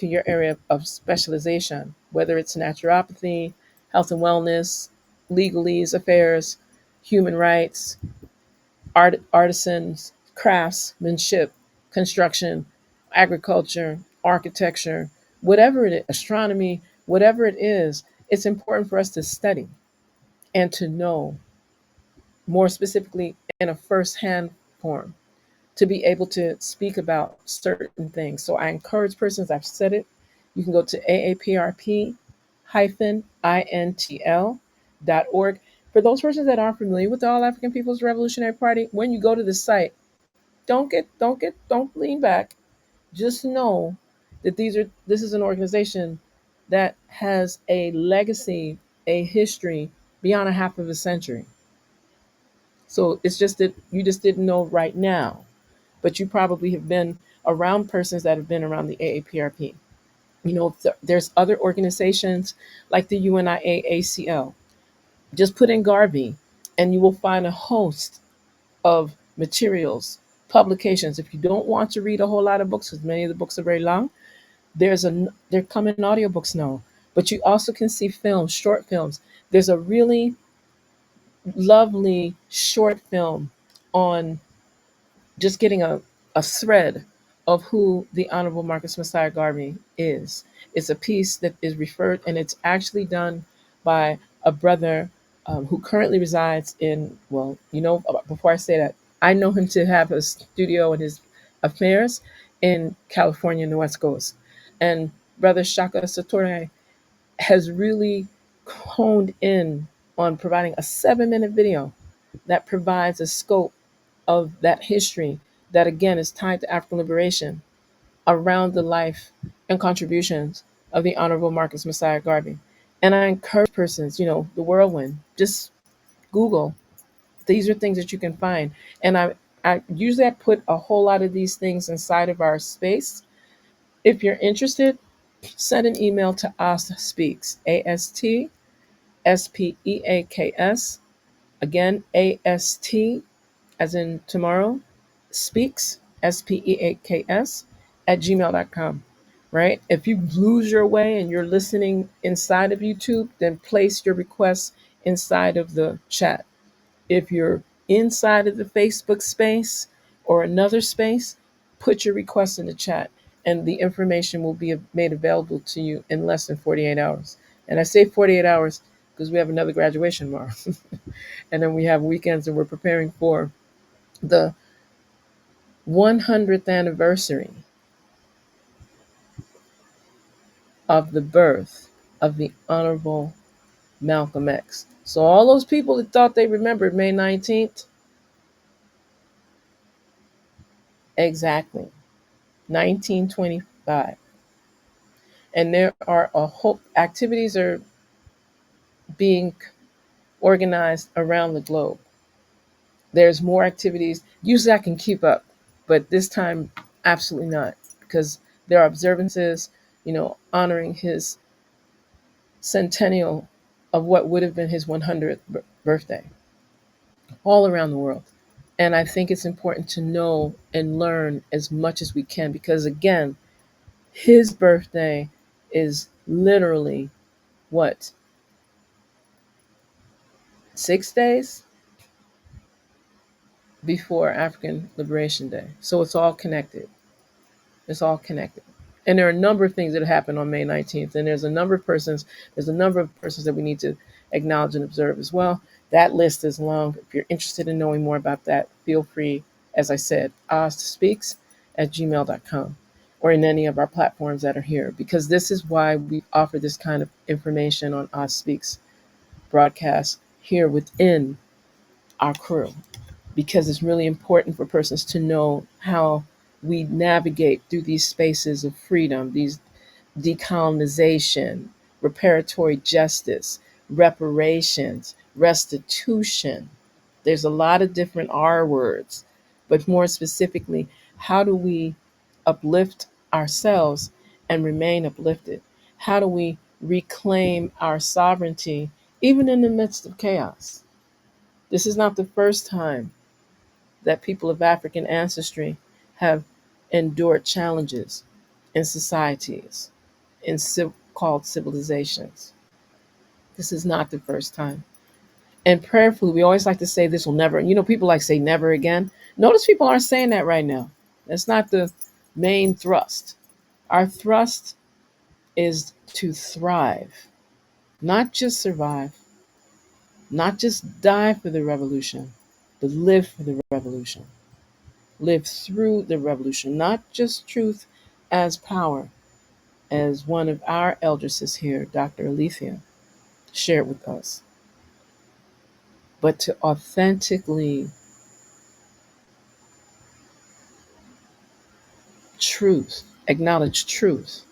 to your area of specialization, whether it's naturopathy, health and wellness, legalese affairs, human rights, artisans, craftsmanship, construction, agriculture, architecture, whatever it is, astronomy, whatever it is, it's important for us to study and to know more specifically in a first-hand form to be able to speak about certain things. So I encourage persons, I've said it, you can go to AAPRP-intl.org. For those persons that aren't familiar with the All African People's Revolutionary Party, when you go to the site, don't lean back. Just know that this is an organization that has a legacy, a history beyond a half of a century. So it's just that you just didn't know right now, but you probably have been around persons that have been around the AAPRP. You know, there's other organizations like the UNIAACL. Just put in Garvey, and you will find a host of materials, publications. If you don't want to read a whole lot of books, because many of the books are very long, they're coming in audiobooks now. But you also can see films, short films. There's a really lovely short film on just getting a thread of who the Honorable Marcus Messiah Garvey is. It's a piece that is referred, and it's actually done by a brother who currently resides in, well, before I say that, I know him to have a studio and his affairs in California and the West Coast. And Brother Shaka Satori has really honed in on providing a 7-minute video that provides a scope of that history that again is tied to African liberation around the life and contributions of the Honorable Marcus Messiah Garvey. And I encourage persons, the whirlwind, just Google. These are things that you can find. And I usually I put a whole lot of these things inside of our space. If you're interested, send an email to Ast Speaks, ASTSPEAKS. Again, AST as in tomorrow, speaks, SPEAKS, at gmail.com, right? If you lose your way and you're listening inside of YouTube, then place your requests inside of the chat. If you're inside of the Facebook space or another space, put your request in the chat and the information will be made available to you in less than 48 hours. And I say 48 hours because we have another graduation tomorrow. And then we have weekends and we're preparing for the 100th anniversary of the birth of the Honorable Malcolm X. So all those people that thought they remembered May 19th, exactly, 1925. And there are a whole activities are being organized around the globe. There's more activities. Usually I can keep up, but this time absolutely not because there are observances, honoring his centennial of what would have been his 100th birthday all around the world. And I think it's important to know and learn as much as we can because, again, his birthday is literally what, 6 days before African Liberation Day. So it's all connected. It's all connected. And there are a number of things that happen on May 19th. And there's a number of persons that we need to acknowledge and observe as well. That list is long. If you're interested in knowing more about that, feel free, as I said, speaks at gmail.com or in any of our platforms that are here, because this is why we offer this kind of information on Oz Speaks broadcast here within our crew, because it's really important for persons to know how we navigate through these spaces of freedom, these decolonization, reparatory justice, reparations, restitution. There's a lot of different R words, but more specifically, how do we uplift ourselves and remain uplifted? How do we reclaim our sovereignty even in the midst of chaos? This is not the first time that people of African ancestry have endured challenges. in societies, in called civilizations. This is not the first time. And prayerfully, we always like to say this will never, people like say never again. Notice people aren't saying that right now. That's not the main thrust. Our thrust is to thrive, not just survive, not just die for the revolution, but live for the revolution. Live through the revolution, not just truth as power, as one of our eldresses here, Dr. Alethea, shared with us, but to authentically acknowledge truth,